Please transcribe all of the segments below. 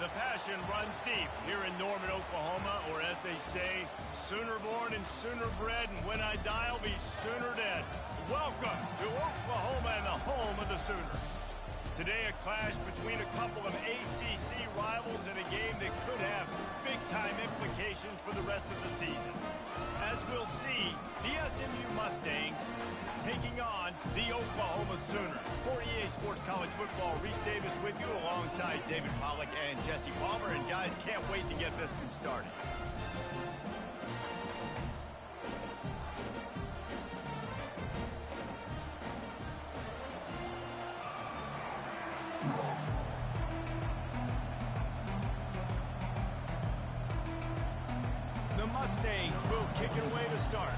The passion runs deep here in Norman, Oklahoma, or as they say, sooner born and sooner bred, and when I die, I'll be sooner dead. Welcome to Oklahoma and the home of the Sooners. Today, a clash between a couple of ACC rivals in a game that could have big-time implications for the rest of the season. As we'll see, the SMU Mustangs taking on the Oklahoma Sooners. For EA Sports College Football, Reese Davis with you alongside David Pollack and Jesse Palmer. And guys, can't wait to get this one started. The Mustangs will kick it away to start.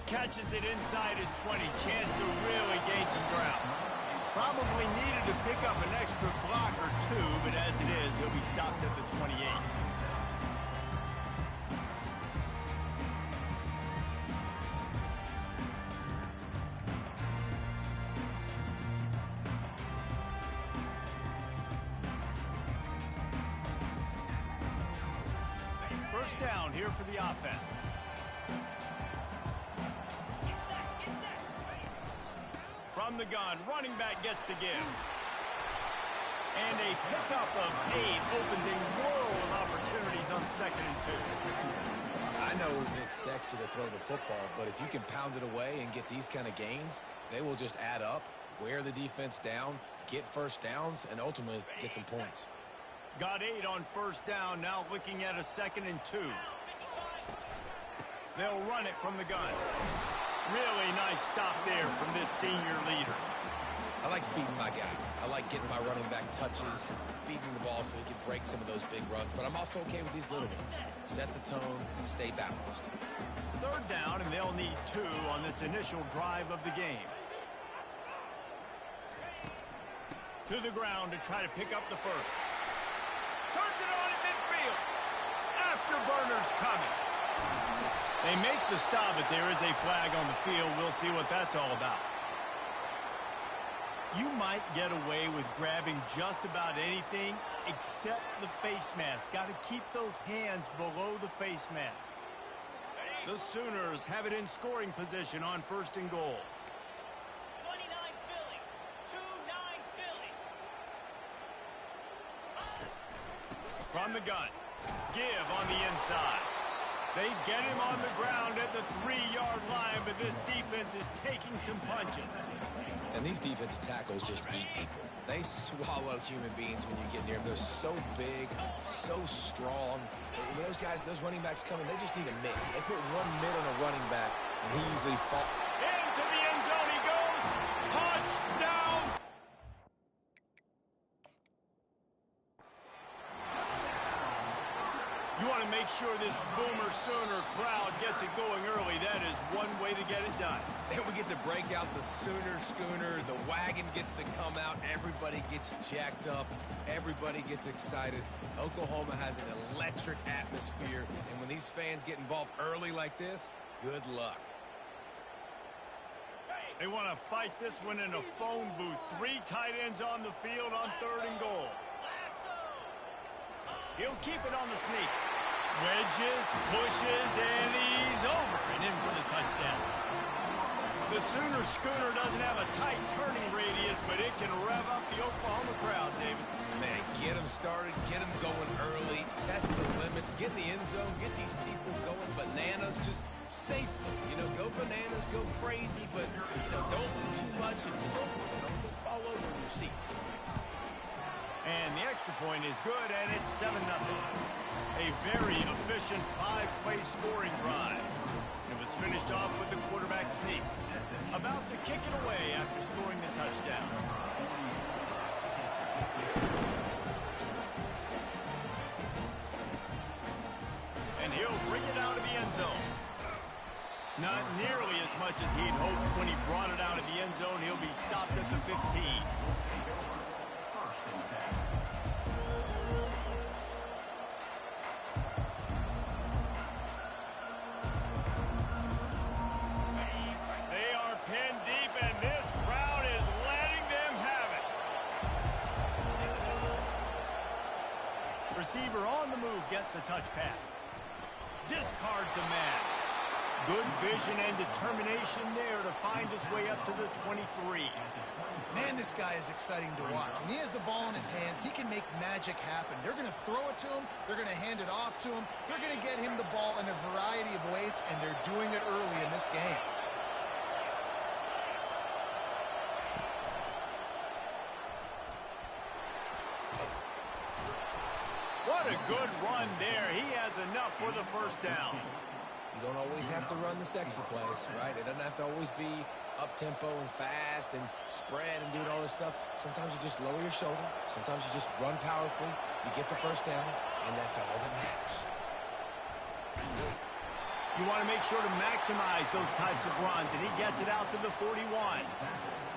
Catches it inside his 20. Chance to really gain some ground. Probably needed to pick up an extra block or two, but as it is, he'll be stopped at the 28. First down here for the offense. From the gun, running back gets to give. And a pickup of 8 opens a world of opportunities on 2nd and 2. I know it's sexy to throw the football, but if you can pound it away and get these kind of gains, they will just add up, wear the defense down, get first downs, and ultimately get some points. Got 8 on first down, now looking at a 2nd and 2. They'll run it from the gun. Really nice stop there from this senior leader. I like feeding my guy. I like getting my running back touches, feeding the ball so he can break some of those big runs, but I'm also okay with these little ones. Set the tone, stay balanced. Third down, and they'll need 2 on this initial drive of the game. To the ground to try to pick up the first. Turns it on at midfield. Afterburners coming. They make the stop, but there is a flag on the field. We'll see what that's all about. You might get away with grabbing just about anything except the face mask. Got to keep those hands below the face mask. The Sooners have it in scoring position on 1st and goal. 29 Philly, 2-9 Philly. From the gun, give on the inside. They get him on the ground at the 3-yard line, but this defense is taking some punches. And these defensive tackles just eat people. They swallow human beings when you get near them. They're so big, so strong. Those guys, those running backs coming, they just need a mitt. They put 1 mitt on a running back, and he usually falls. Into the end zone he goes. Touchdown! You want to make sure this Boomer Sooner crowd gets it going early. That is one way to get it done. Then we get to break out the Sooner Schooner. The wagon gets to come out. Everybody gets jacked up. Everybody gets excited. Oklahoma has an electric atmosphere. And when these fans get involved early like this, good luck. They want to fight this one in a phone booth. 3 tight ends on the field on 3rd and goal. He'll keep it on the sneak. Wedges, pushes, and he's over and in for the touchdown. The Sooner Schooner doesn't have a tight turning radius, but it can rev up the Oklahoma crowd, David. Man, get them started, get them going early, test the limits, get in the end zone, get these people going bananas just safely. You know, go bananas, go crazy, but, you know, don't do too much and don't fall over in your seats. And the extra point is good, and it's 7-0. A very efficient 5-play scoring drive. It was finished off with the quarterback sneak. About to kick it away after scoring the touchdown. And he'll bring it out of the end zone. Not nearly as much as he'd hoped when he brought it out of the end zone. He'll be stopped at the 15. They are pinned deep, and this crowd is letting them have it. Receiver on the move gets the touch pass. Discards a man. Good vision and determination there to find his way up to the 23. Man, this guy is exciting to watch. When he has the ball in his hands, he can make magic happen. They're going to throw it to him. They're going to hand it off to him. They're going to get him the ball in a variety of ways, and they're doing it early in this game. What a good run there. He has enough for the first down. You don't always have to run the sexy plays, right? It doesn't have to always be up-tempo and fast and spread and doing all this stuff. Sometimes you just lower your shoulder. Sometimes you just run powerfully. You get the first down, and that's all that matters. You want to make sure to maximize those types of runs, and he gets it out to the 41.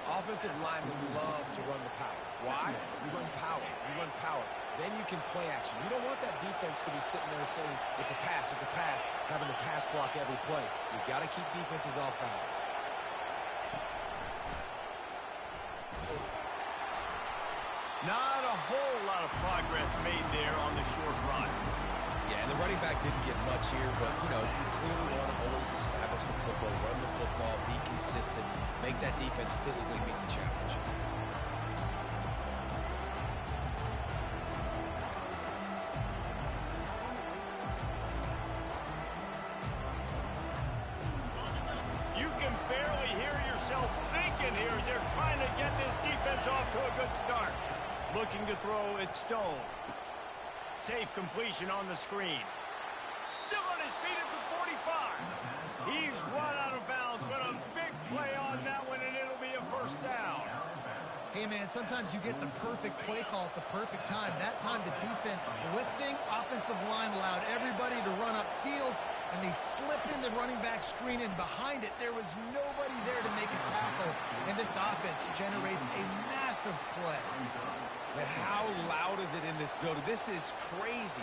Offensive linemen love to run the power. Why? You run power. You run power. Then you can play action. You don't want that defense to be sitting there saying, it's a pass, having to pass block every play. You've got to keep defenses off balance. Not a whole lot of progress made there on the short run. Yeah, and the running back didn't get much here, but, you know, you clearly want to always establish the tempo, run the football, be consistent, make that defense physically meet the challenge. You can barely hear yourself thinking here as they're trying to get this defense off to a good start. Looking to throw it Stone. Safe completion on the screen. Still on his feet at the 45. He's run out of bounds, but a big play on that one, and it'll be a first down. Hey, man, sometimes you get the perfect play call at the perfect time. That time the defense blitzing, offensive line allowed everybody to run upfield, and they slip in the running back screen, and behind it there was nobody there to make a tackle, and this offense generates a massive play. But how loud is it in this building? This is crazy.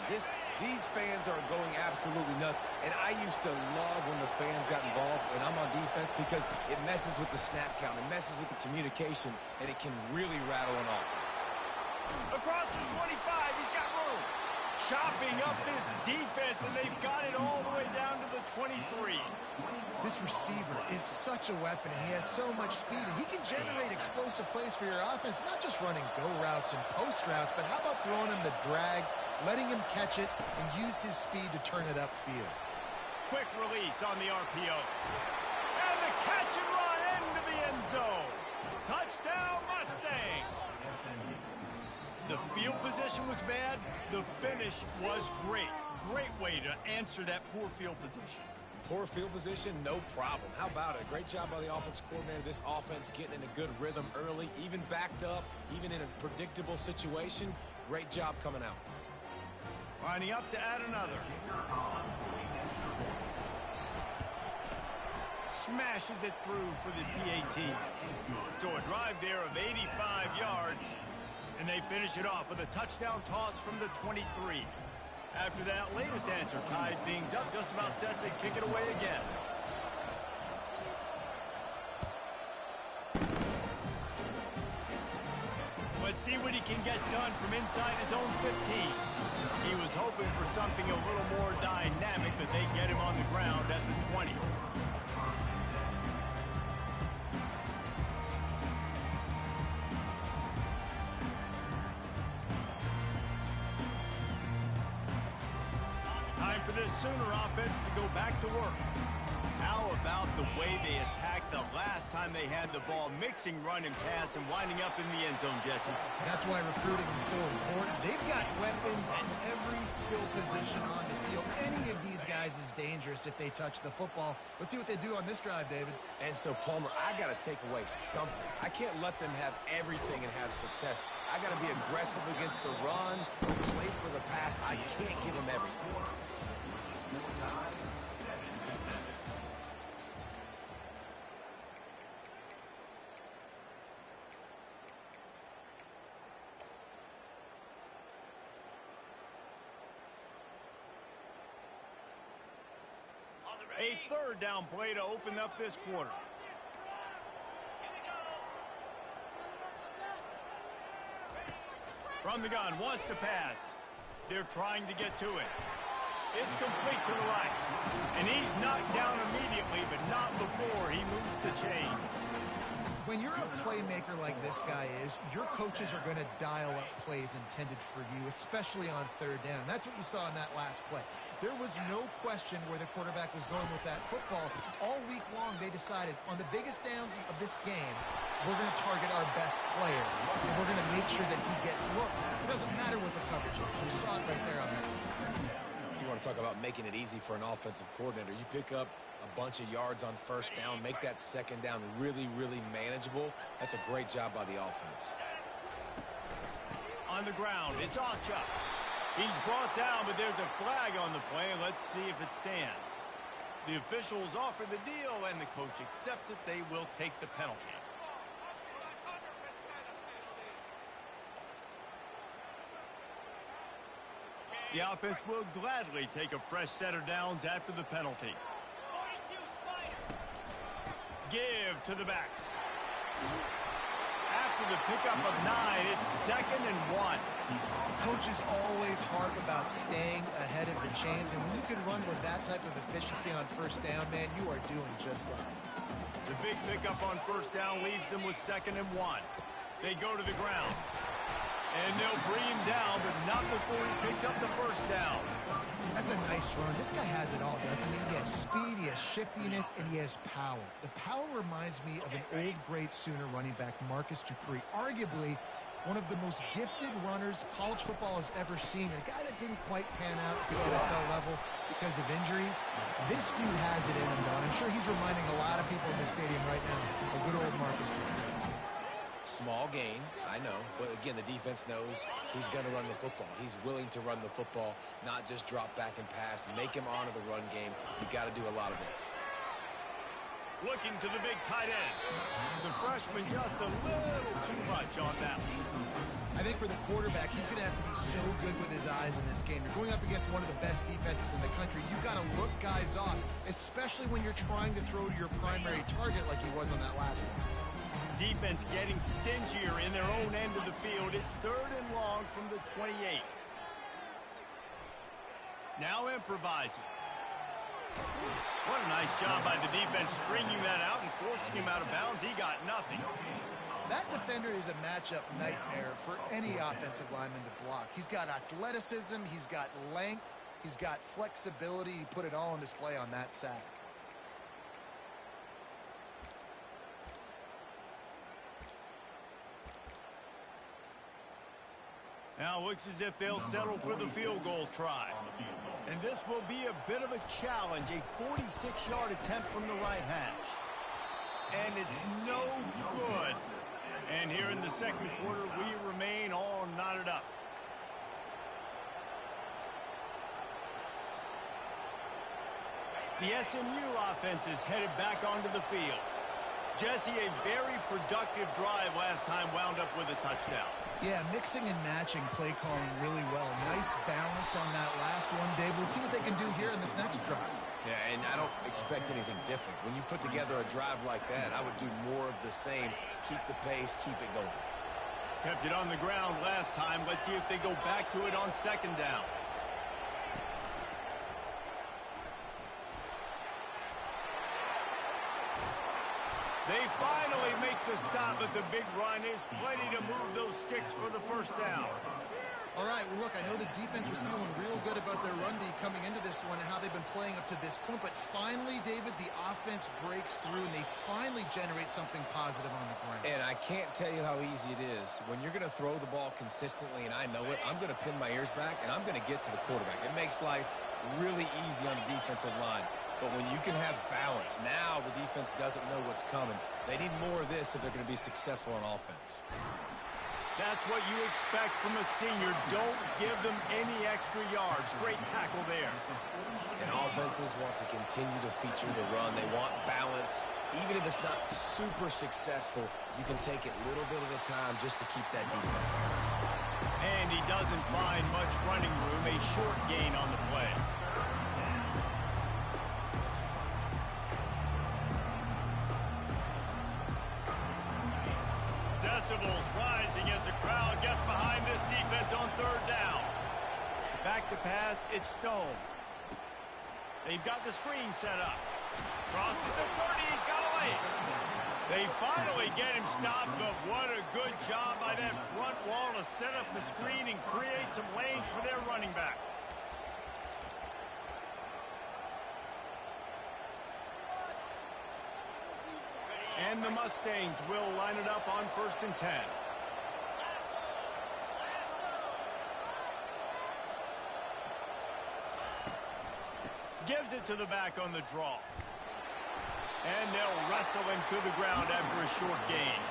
These fans are going absolutely nuts. And I used to love when the fans got involved, and I'm on defense, because it messes with the snap count. It messes with the communication, and it can really rattle an offense. Across the 25, he's got room. Chopping up this defense, and they've got it all the way down to the 23. This receiver is such a weapon, and he has so much speed, and he can generate explosive plays for your offense, not just running go routes and post routes, but how about throwing him the drag, letting him catch it, and use his speed to turn it upfield. Quick release on the RPO. And the catch and run into the end zone. Touchdown, Mustangs. The field position was bad. The finish was great. Great way to answer that poor field position. Poor field position, no problem. How about it? Great job by the offensive coordinator. This offense getting in a good rhythm early, even backed up, even in a predictable situation. Great job coming out. Lining up to add another. Smashes it through for the PAT. So a drive there of 85 yards, and they finish it off with a touchdown toss from the 23. After that latest answer tied things up, just about set to kick it away again. Let's see what he can get done from inside his own 15. He was hoping for something a little more dynamic, but they get him on the ground at the 20. Time for this Sooner offense to go back to work. How about the way they attacked the last time they had the ball, mixing run and pass and winding up in the end zone, Jesse? That's why recruiting is so important. They've got weapons at every skill position on the field. Any of these guys is dangerous if they touch the football. Let's see what they do on this drive, David. And so, Palmer, I got to take away something. I can't let them have everything and have success. I got to be aggressive against the run, play for the pass. I can't give them everything. A third down play to open up this quarter. From the gun, wants to pass. They're trying to get to it. It's complete to the right. And he's knocked down immediately, but not before he moves the chains. When you're a playmaker like this guy is, your coaches are going to dial up plays intended for you, especially on third down. That's what you saw in that last play. There was no question where the quarterback was going with that football. All week long, they decided on the biggest downs of this game, we're going to target our best player, and we're going to make sure that he gets looks. It doesn't matter what the coverage is. You saw it right there on that. You want to talk about making it easy for an offensive coordinator. You pick up a bunch of yards on first down, make that second down really, really manageable. That's a great job by the offense. On the ground, it's Ocha. He's brought down, but there's a flag on the play. Let's see if it stands. The officials offer the deal, and the coach accepts it. They will take the penalty. The offense will gladly take a fresh set of downs after the penalty. 42, Spider. Give to the back. After the pickup of 9, it's 2nd and 1. Coaches always harp about staying ahead of the chains, and when you can run with that type of efficiency on first down, man, you are doing just that. The big pickup on first down leaves them with 2nd and 1. They go to the ground. And they'll bring him down, but not before he picks up the first down. That's a nice run. This guy has it all, doesn't he? He has speed, he has shiftiness, and he has power. The power reminds me of an old, great Sooner running back, Marcus Dupree. Arguably one of the most gifted runners college football has ever seen. A guy that didn't quite pan out at the NFL level because of injuries. This dude has it in him, though. And I'm sure he's reminding a lot of people in the stadium right now of good old Marcus Dupree. Small gain, I know, but again, the defense knows he's going to run the football. He's willing to run the football, not just drop back and pass, make him honor the run game. You got to do a lot of this. Looking to the big tight end. The freshman just a little too much on that one. I think for the quarterback, he's going to have to be so good with his eyes in this game. You're going up against one of the best defenses in the country. You've got to look guys off, especially when you're trying to throw to your primary target like he was on that last one. Defense getting stingier in their own end of the field. It's 3rd and long from the 28. Now improvising. What a nice job by the defense stringing that out and forcing him out of bounds. He got nothing. That defender is a matchup nightmare for any offensive lineman to block. He's got athleticism, he's got length, he's got flexibility. He put it all on display on that sack. Now it looks as if they'll settle for the field goal try. And this will be a bit of a challenge, a 46-yard attempt from the right hash. And it's no good. And here in the second quarter, we remain all knotted up. The SMU offense is headed back onto the field. Jesse, a very productive drive last time wound up with a touchdown. Yeah, mixing and matching play calling really well. Nice balance on that last one, Dave. Let's see what they can do here in this next drive. Yeah, and I don't expect anything different. When you put together a drive like that, I would do more of the same. Keep the pace, keep it going. Kept it on the ground last time. Let's see if they go back to it on 2nd down. They finally make the stop, but the big run is plenty to move those sticks for the first down. All right, well, look, I know the defense was feeling real good about their run D coming into this one and how they've been playing up to this point, but finally, David, the offense breaks through and they finally generate something positive on the ground. And I can't tell you how easy it is. When you're going to throw the ball consistently, and I know it, I'm going to pin my ears back, and I'm going to get to the quarterback. It makes life really easy on the defensive line. But when you can have balance, now the defense doesn't know what's coming. They need more of this if they're going to be successful on offense. That's what you expect from a senior. Don't give them any extra yards. Great tackle there. And offenses want to continue to feature the run. They want balance. Even if it's not super successful, you can take it little bit at a time just to keep that defense honest. And he doesn't find much running room. A short gain on the play. decibels rising as the crowd gets behind this defense on third down. Back to pass, it's Stone. They've got the screen set up. Crosses the 30, he's got away. They finally get him stopped, but what a good job by that front wall to set up the screen and create some lanes for their running back. And the Mustangs will line it up on 1st and 10. Gives it to the back on the draw. And they'll wrestle him to the ground after a short gain.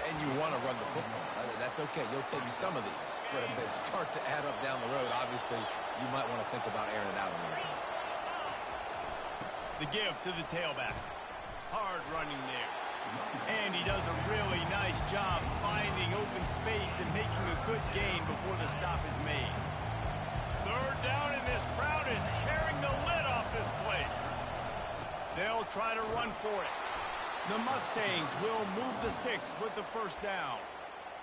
And you want to run the football. That's okay. You'll take some of these. But if they start to add up down the road, obviously, you might want to think about airing it out a little bit. The give to the tailback. Hard running there. And he does a really nice job finding open space and making a good gain before the stop is made. Third down, and this crowd is tearing the lid off this place. They'll try to run for it. The Mustangs will move the sticks with the first down.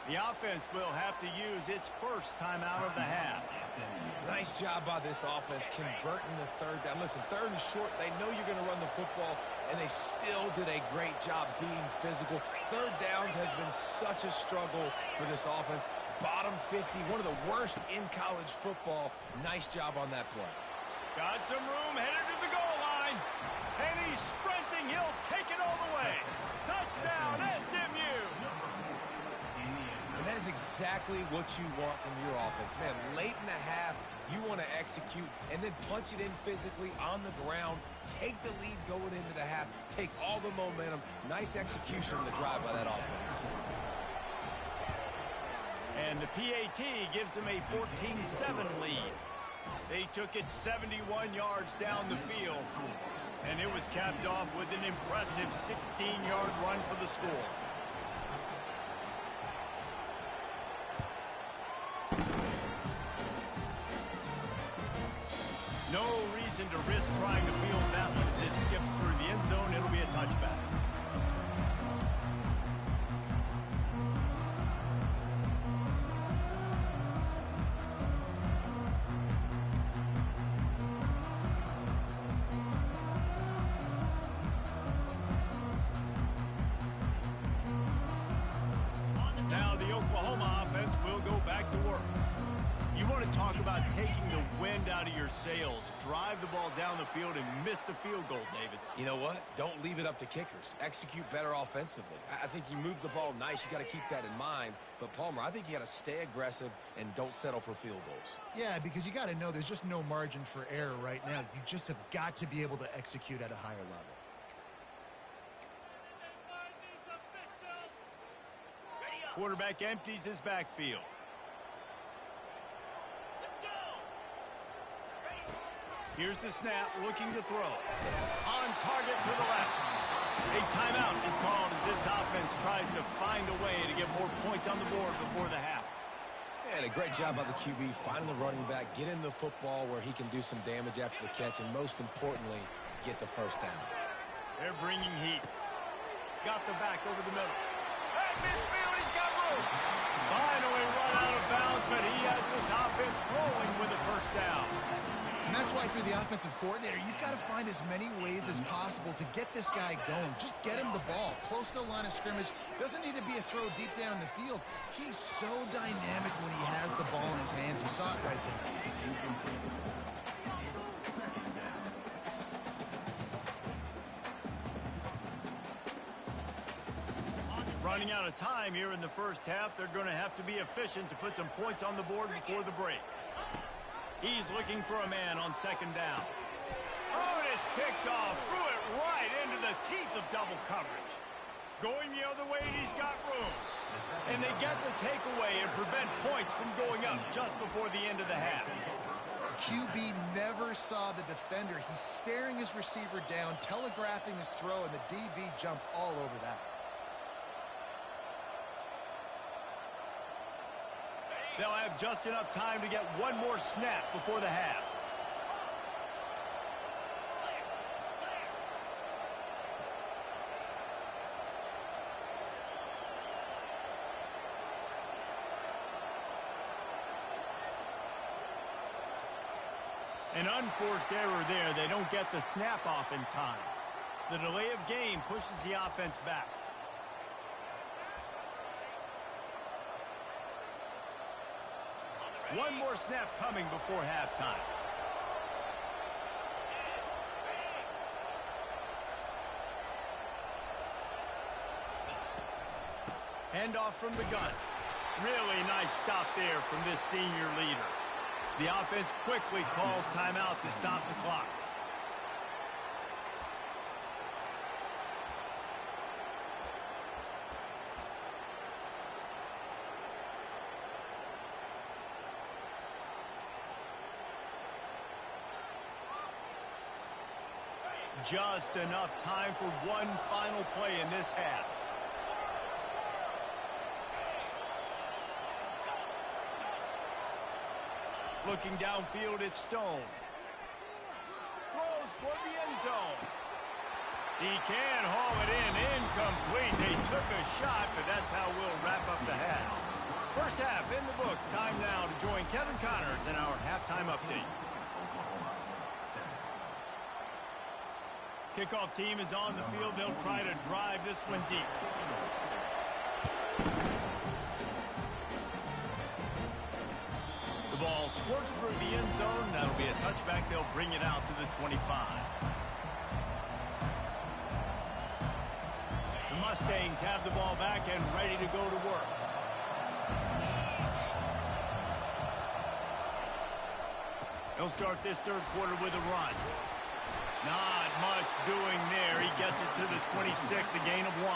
The offense will have to use its first time out of the half. Nice job by this offense converting the third down. Listen, third and short, they know you're going to run the football, and they still did a great job being physical. Third downs has been such a struggle for this offense. Bottom 50, one of the worst in college football. Nice job on that play. Got some room, headed to the goal line. And he's sprinting. He'll take it all the way. Touchdown, SMU. And that is exactly what you want from your offense. Man, late in the half, you want to execute and then punch it in physically on the ground. Take the lead going into the half. Take all the momentum. Nice execution on the drive by that offense. And the PAT gives them a 14-7 lead. They took it 71 yards down the field. And it was capped off with an impressive 16-yard run for the score. No reason to risk trying to field that one as it skips through the end zone. It'll be a touchback. Now the Oklahoma offense will go back to work. You want to talk about taking the wind out of your sails. Drive the ball down the field and miss the field goal, David. You know what? Don't leave it up to kickers. Execute better offensively. I think you move the ball nice. You got to keep that in mind. But, Palmer, I think you got to stay aggressive and don't settle for field goals. Yeah, because you got to know there's just no margin for error right now. You just have got to be able to execute at a higher level. Quarterback empties his backfield. Here's the snap, looking to throw. On target to the left. A timeout is called as this offense tries to find a way to get more points on the board before the half. And a great job by the QB finding the running back, getting the football where he can do some damage after the catch, and most importantly, get the first down. They're bringing heat. Got the back over the middle. At midfield, he's got room. Finally run out of bounds, but he has this offense rolling with a first down. And that's why, through the offensive coordinator, you've got to find as many ways as possible to get this guy going. Just get him the ball close to the line of scrimmage. Doesn't need to be a throw deep down the field. He's so dynamic when he has the ball in his hands. You saw it right there. Running out of time here in the first half, they're going to have to be efficient to put some points on the board before the break. He's looking for a man on second down. Oh, and it's picked off. Threw it right into the teeth of double coverage. Going the other way, he's got room. And they get the takeaway and prevent points from going up just before the end of the half. QB never saw the defender. He's staring his receiver down, telegraphing his throw, and the DB jumped all over that. They'll have just enough time to get one more snap before the half. An unforced error there. They don't get the snap off in time. The delay of game pushes the offense back. One more snap coming before halftime. Handoff from the gun. Really nice stop there from this senior leader. The offense quickly calls timeout to stop the clock. Just enough time for one final play in this half. Looking downfield, it's Stone. Throws toward the end zone. He can haul it in. Incomplete. They took a shot, but that's how we'll wrap up the half. First half in the books. Time now to join Kevin Connors in our halftime update. Kickoff team is on the field. They'll try to drive this one deep. The ball squirts through the end zone. That'll be a touchback. They'll bring it out to the 25. The Mustangs have the ball back and ready to go to work. They'll start this third quarter with a run. Not much doing there. He gets it to the 26, a gain of 1.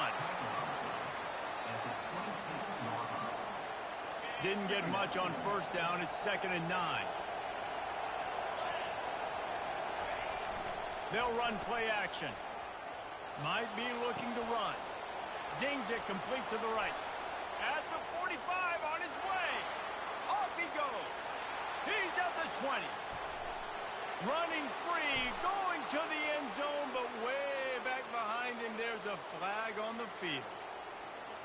Didn't get much on first down. It's 2nd and 9. They'll run play action. Might be looking to run. Zings it complete to the right. At the 45, on his way. Off he goes. He's at the 20. Running free, going to the end zone, but way back behind him, there's a flag on the field.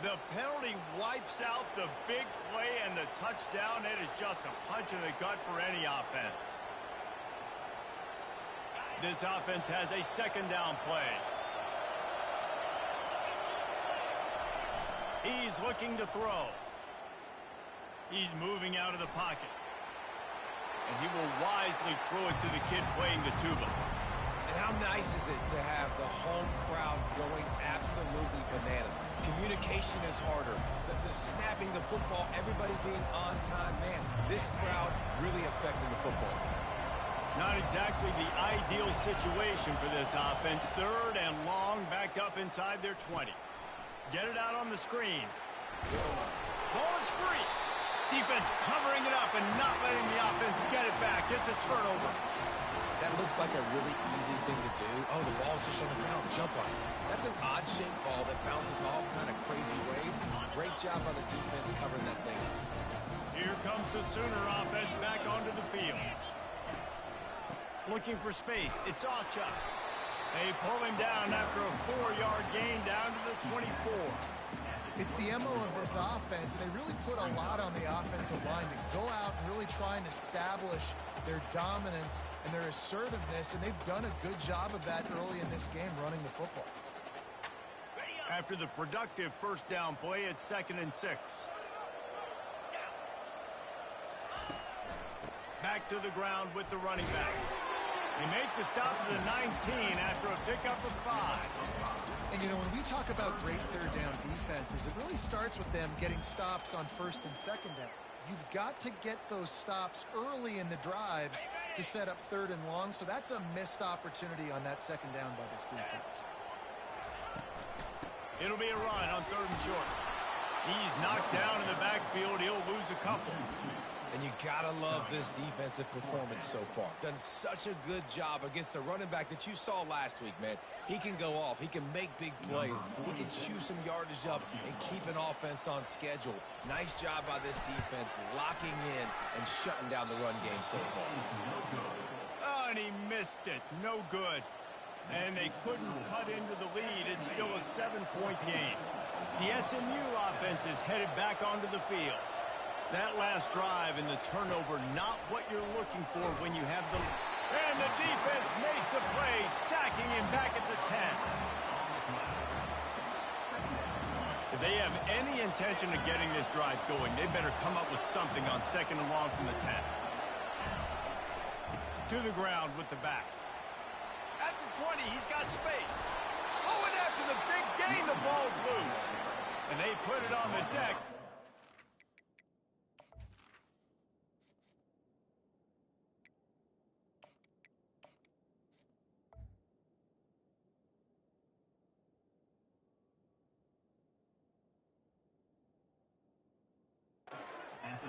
The penalty wipes out the big play and the touchdown. It is just a punch in the gut for any offense. This offense has a 2nd down play. He's looking to throw. He's moving out of the pocket. And he will wisely throw it to the kid playing the tuba. And how nice is it to have the home crowd going absolutely bananas? Communication is harder. The snapping the football, everybody being on time. Man, this crowd really affecting the football game. Not exactly the ideal situation for this offense. 3rd and long, back up inside their 20. Get it out on the screen. Ball is free. Defense covering it up and not letting the offense get it back. It's a turnover. That looks like a really easy thing to do. Oh, the ball's just on the ground. Jump on it. That's an odd-shaped ball that bounces all kind of crazy ways. Great job by the defense covering that thing up. Here comes the Sooner offense back onto the field. Looking for space. It's Acha. They pull him down after a 4-yard gain down to the 24. It's the MO of this offense, and they really put a lot on the offensive line to go out and really try and establish their dominance and their assertiveness, and they've done a good job of that early in this game, running the football. After the productive first down play, it's 2nd and 6. Back to the ground with the running back. They make the stop to the 19 after a pickup of 5. And, you know, when we talk about great third down defenses, it really starts with them getting stops on 1st and 2nd down. You've got to get those stops early in the drives to set up 3rd and long, so that's a missed opportunity on that 2nd down by this defense. It'll be a run on 3rd and short. He's knocked down in the backfield. He'll lose a couple. And you gotta love this defensive performance so far. Done such a good job against the running back that you saw last week, man. He can go off. He can make big plays. He can chew some yardage up and keep an offense on schedule. Nice job by this defense locking in and shutting down the run game so far. Oh, and he missed it. No good. And they couldn't cut into the lead. It's still a 7-point game. The SMU offense is headed back onto the field. That last drive and the turnover, not what you're looking for when you have the... And the defense makes a play, sacking him back at the 10. If they have any intention of getting this drive going, they better come up with something on 2nd and long from the 10. To the ground with the back. At the 20, he's got space. Oh, and after the big gain, the ball's loose. And they put it on the deck.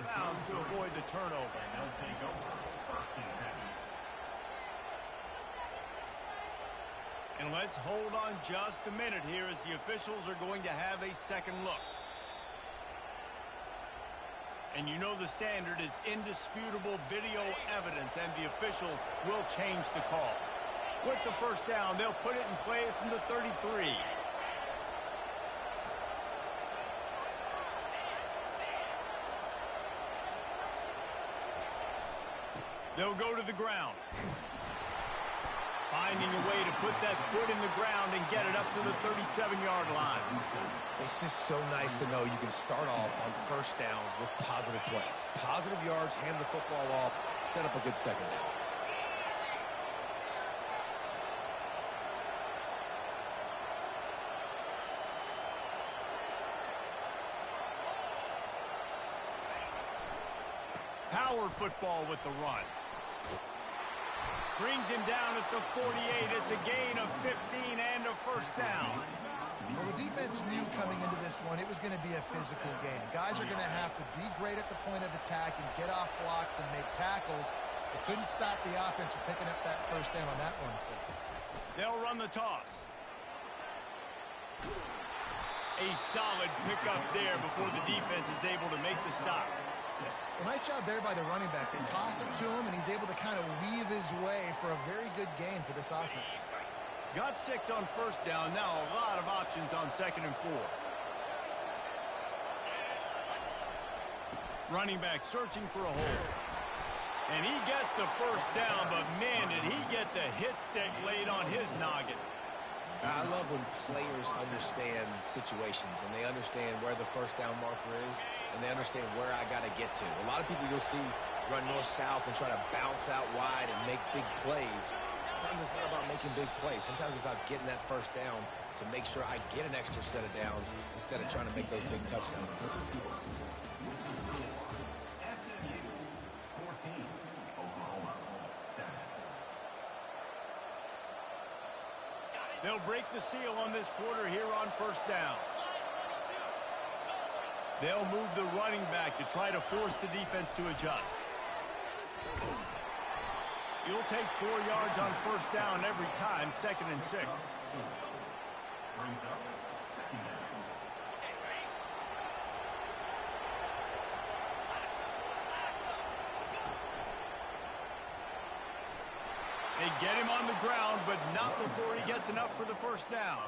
Bounds to avoid the turnover. And let's hold on just a minute here as the officials are going to have a second look. And you know the standard is indisputable video evidence, and the officials will change the call. With the first down, they'll put it in play from the 33. They'll go to the ground. Finding a way to put that foot in the ground and get it up to the 37-yard line. It's just so nice to know you can start off on first down with positive plays. Positive yards, hand the football off, set up a good second down. Power football with the run. Brings him down at the 48. It's a gain of 15 and a first down. Well, the defense knew coming into this one it was going to be a physical game. Guys are going to have to be great at the point of attack and get off blocks and make tackles. They couldn't stop the offense from picking up that first down on that one play. They'll run the toss. A solid pickup there before the defense is able to make the stop. Well, nice job there by the running back. They toss it to him, and he's able to kind of weave his way for a very good gain for this offense. Got 6 on first down. Now a lot of options on 2nd and 4. Running back searching for a hole. And he gets the first down, but man, did he get the hit stick laid on his noggin. I love when players understand situations and they understand where the first down marker is and they understand where I got to get to. A lot of people you'll see run north-south and try to bounce out wide and make big plays. Sometimes it's not about making big plays. Sometimes it's about getting that first down to make sure I get an extra set of downs instead of trying to make those big touchdowns. They'll break the seal on this quarter here on first down. They'll move the running back to try to force the defense to adjust. You'll take 4 yards on first down every time, 2nd and 6. They get him on the ground, but not before he gets enough for the first down.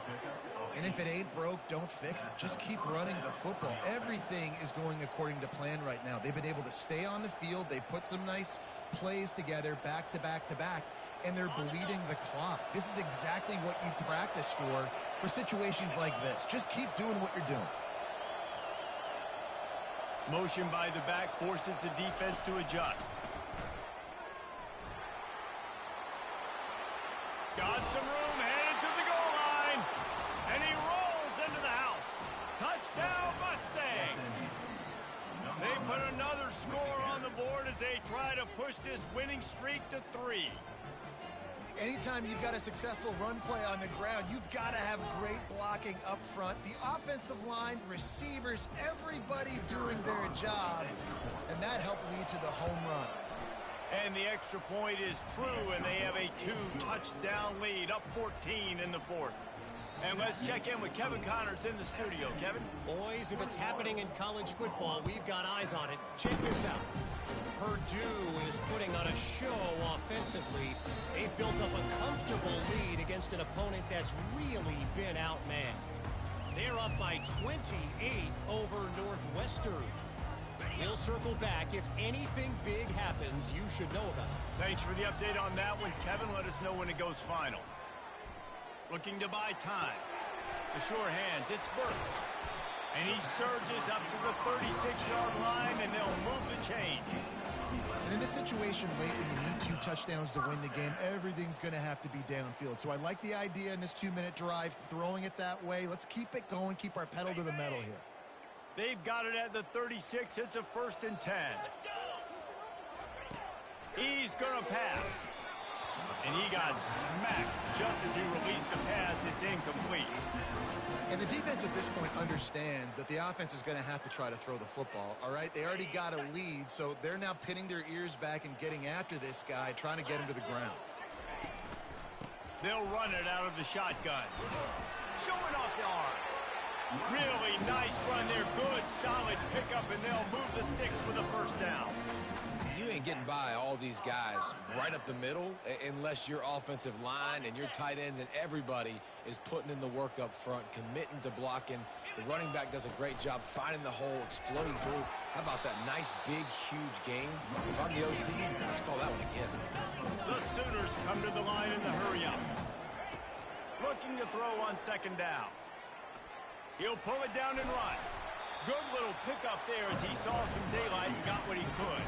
And if it ain't broke, don't fix it. Just keep running the football. Everything is going according to plan right now. They've been able to stay on the field. They put some nice plays together back to back to back, and they're bleeding the clock. This is exactly what you practice for situations like this. Just keep doing what you're doing. Motion by the back forces the defense to adjust. Got some room, headed to the goal line, and he rolls into the house. Touchdown, Mustangs! They put another score on the board as they try to push this winning streak to 3. Anytime you've got a successful run play on the ground, you've got to have great blocking up front. The offensive line, receivers, everybody doing their job, and that helped lead to the home run. And the extra point is true, and they have a 2-touchdown lead, up 14 in the 4th. And let's check in with Kevin Connors in the studio. Kevin? Boys, if it's happening in college football, we've got eyes on it. Check this out. Purdue is putting on a show offensively. They've built up a comfortable lead against an opponent that's really been outmanned. They're up by 28 over Northwestern. We'll circle back. If anything big happens, you should know about it. Thanks for the update on that one, Kevin. Let us know when it goes final. Looking to buy time. The sure hands, it's Burks. And he surges up to the 36-yard line, and they'll move the chain. And in this situation late when you need 2 touchdowns to win the game, everything's going to have to be downfield. So I like the idea in this 2-minute drive, throwing it that way. Let's keep it going, keep our pedal to the metal here. They've got it at the 36. It's a 1st and 10. He's going to pass. And he got smacked just as he released the pass. It's incomplete. And the defense at this point understands that the offense is going to have to try to throw the football, all right? They already got a lead, so they're now pinning their ears back and getting after this guy, trying to get him to the ground. They'll run it out of the shotgun. Showing off the arm. Really nice run there. Good, solid pickup, and they'll move the sticks with a 1st down. You ain't getting by all these guys right up the middle unless your offensive line and your tight ends and everybody is putting in the work up front, committing to blocking. The running back does a great job finding the hole, exploding through. How about that nice, big, huge game? If I'm the OC, let's call that one again. The Sooners come to the line in the hurry-up. Looking to throw on 2nd down. He'll pull it down and run. Good little pickup there as he saw some daylight and got what he could.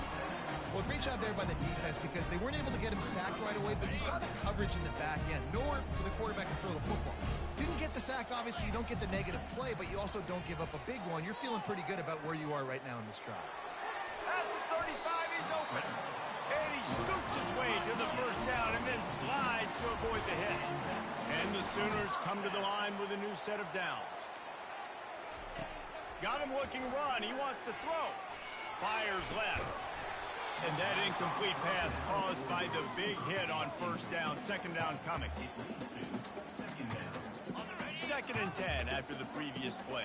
Well, great job there by the defense because they weren't able to get him sacked right away, but you saw the coverage in the back end. Nowhere for the quarterback to throw the football. Didn't get the sack, obviously. You don't get the negative play, but you also don't give up a big one. You're feeling pretty good about where you are right now in this drive. At the 35, he's open. And he scoots his way to the 1st down and then slides to avoid the hit. And the Sooners come to the line with a new set of downs. Got him looking run. He wants to throw. Fires left. And that incomplete pass caused by the big hit on 1st down. 2nd down coming. 2nd and 10 after the previous play.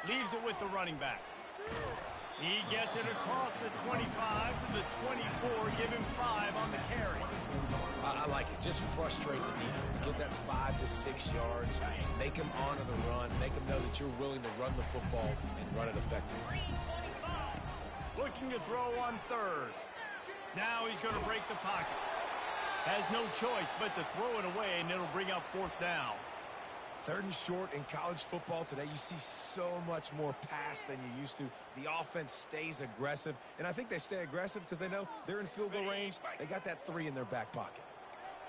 Leaves it with the running back. He gets it across the 25 to the 24. Give him 5 on the carry. I like it. Just frustrate the defense. Get that 5 to 6 yards. Make them honor the run. Make them know that you're willing to run the football and run it effectively. Looking to throw on 3rd. Now he's going to break the pocket. Has no choice but to throw it away, and it'll bring up 4th down. 3rd and short in college football today. You see so much more pass than you used to. The offense stays aggressive, and I think they stay aggressive because they know they're in field goal range. They got that 3 in their back pocket.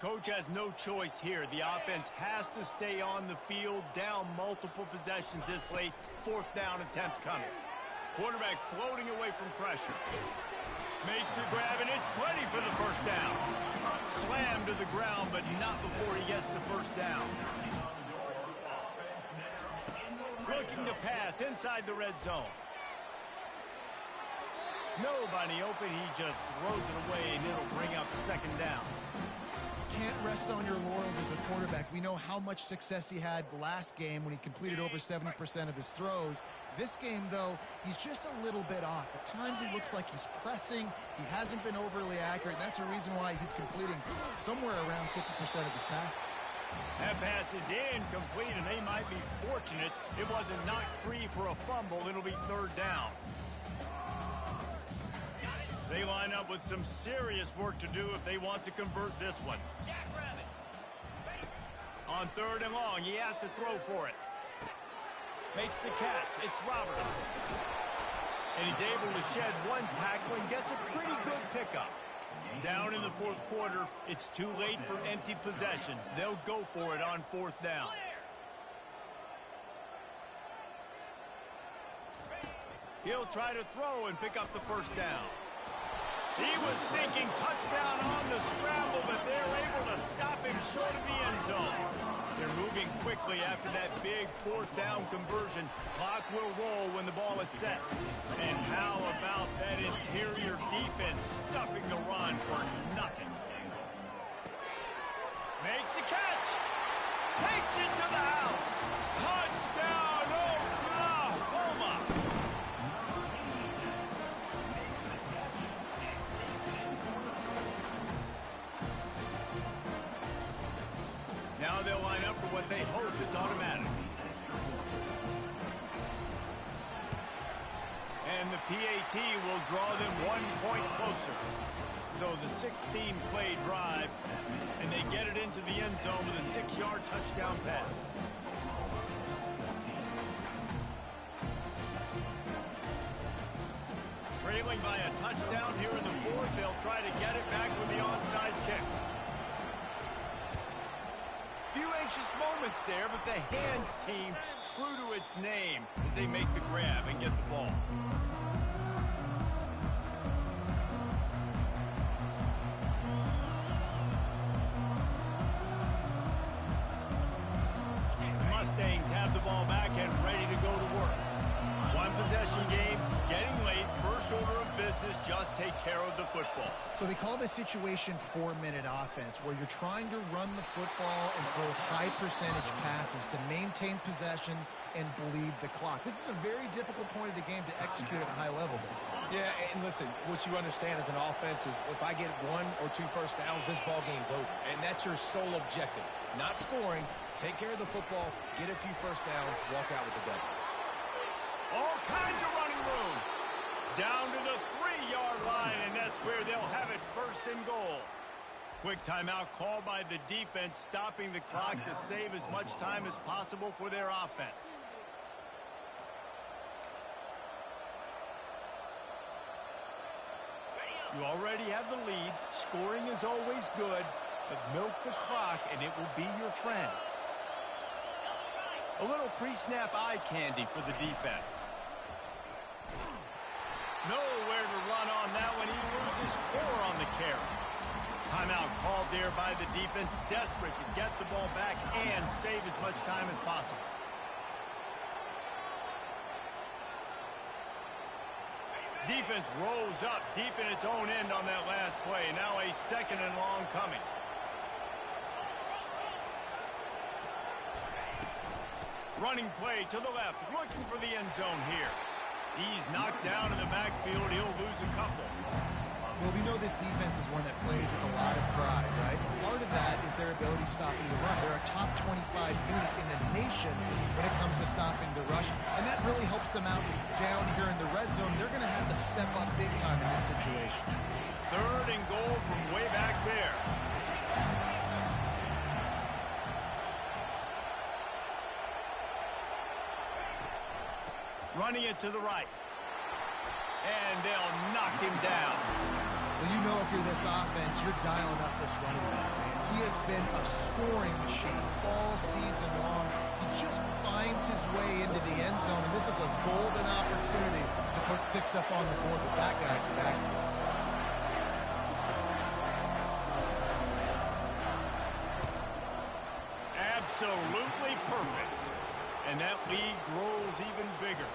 Coach has no choice here. The offense has to stay on the field, down multiple possessions this late. 4th down attempt coming. Quarterback floating away from pressure. Makes the grab, and it's plenty for the 1st down. Slammed to the ground, but not before he gets the 1st down. Looking to pass inside the red zone. Nobody open. He just throws it away, and it'll bring up 2nd down. Can't rest on your laurels as a quarterback. We know how much success he had last game when he completed over 70% of his throws. This game, though, he's just a little bit off. At times he looks like he's pressing. He hasn't been overly accurate, and that's the reason why he's completing somewhere around 50% of his passes. That pass is incomplete, and they might be fortunate it wasn't knocked free for a fumble. It'll be 3rd down. They line up with some serious work to do if they want to convert this one. On 3rd and long, he has to throw for it. Makes the catch. It's Roberts. And he's able to shed 1 tackle and gets a pretty good pickup. Down in the 4th quarter, it's too late for empty possessions. They'll go for it on 4th down. He'll try to throw and pick up the 1st down. He was thinking touchdown on the scramble, but they're able to stop him short of the end zone. They're moving quickly after that big 4th down conversion. Clock will roll when the ball is set. And how about that interior defense stuffing the run for nothing? Makes the catch. Takes it to the house. Touchdown, Oklahoma. they hope is automatic. And the PAT will draw them 1 point closer. So the 16-play drive, and they get it into the end zone with a 6-yard touchdown pass. Trailing by a touchdown here in the fourth, they'll try to get it back with the onside kick. Few anxious moments there, but the hands team, true to its name, as they make the grab and get the ball. Mustangs have the ball back and ready to go to work. One possession game, getting late, first order of business, just take care of the football. So they call this situation 4-minute offense, where you're trying to run the football and throw high percentage passes to maintain possession and bleed the clock. This is a very difficult point of the game to execute at a high level. Yeah, and listen, what you understand as an offense is if I get 1 or 2 first downs, this ball game's over. And that's your sole objective. Not scoring, take care of the football, get a few first downs, walk out with the W. All kinds of running room. Down to the 3-yard line, and that's where they'll have it, first and goal. Quick timeout called by the defense, stopping the clock to save as much time as possible for their offense. You already have the lead. Scoring is always good, but milk the clock, and it will be your friend. A little pre-snap eye candy for the defense. Nowhere to run on that one. He loses 4 on the carry. Timeout called there by the defense, desperate to get the ball back and save as much time as possible. Defense rolls up deep in its own end on that last play. Now a 2nd and long coming. Running play to the left, looking for the end zone here. He's knocked down in the backfield. He'll lose a couple. Well, we know this defense is one that plays with a lot of pride, right? Part of that is their ability stopping the run. They're a top 25 unit in the nation when it comes to stopping the rush, and that really helps them out down here in the red zone. They're going to have to step up big time in this situation. 3rd and goal from way back there. Running it to the right. And they'll knock him down. Well, you know if you're this offense, you're dialing up this running back, man. He has been a scoring machine all season long. He just finds his way into the end zone, and this is a golden opportunity to put 6 up on the board with that guy at the backfield. Absolutely perfect. And that lead grows even bigger.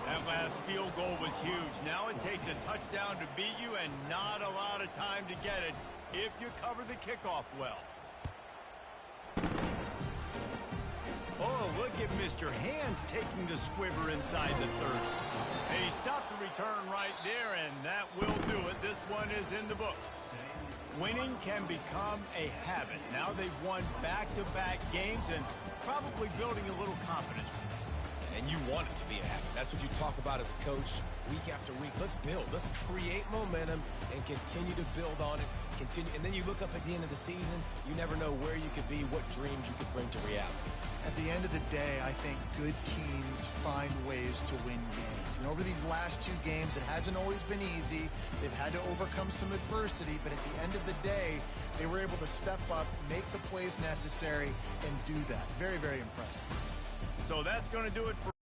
That last field goal was huge. Now it takes a touchdown to beat you and not a lot of time to get it if you cover the kickoff well. Oh, look at Mr. Hands taking the squiver inside the 30. They stopped the return right there, and that will do it. This one is in the book. Winning can become a habit. Now they've won back-to-back games and probably building a little confidence. And you want it to be a habit. That's what you talk about as a coach week after week. Let's build. Let's create momentum and continue to build on it. And then you look up at the end of the season, you never know where you could be, what dreams you could bring to reality. At the end of the day, I think good teams find ways to win games. And over these last 2 games, it hasn't always been easy. They've had to overcome some adversity, but at the end of the day, they were able to step up, make the plays necessary, and do that. Very, very impressive. So that's going to do it for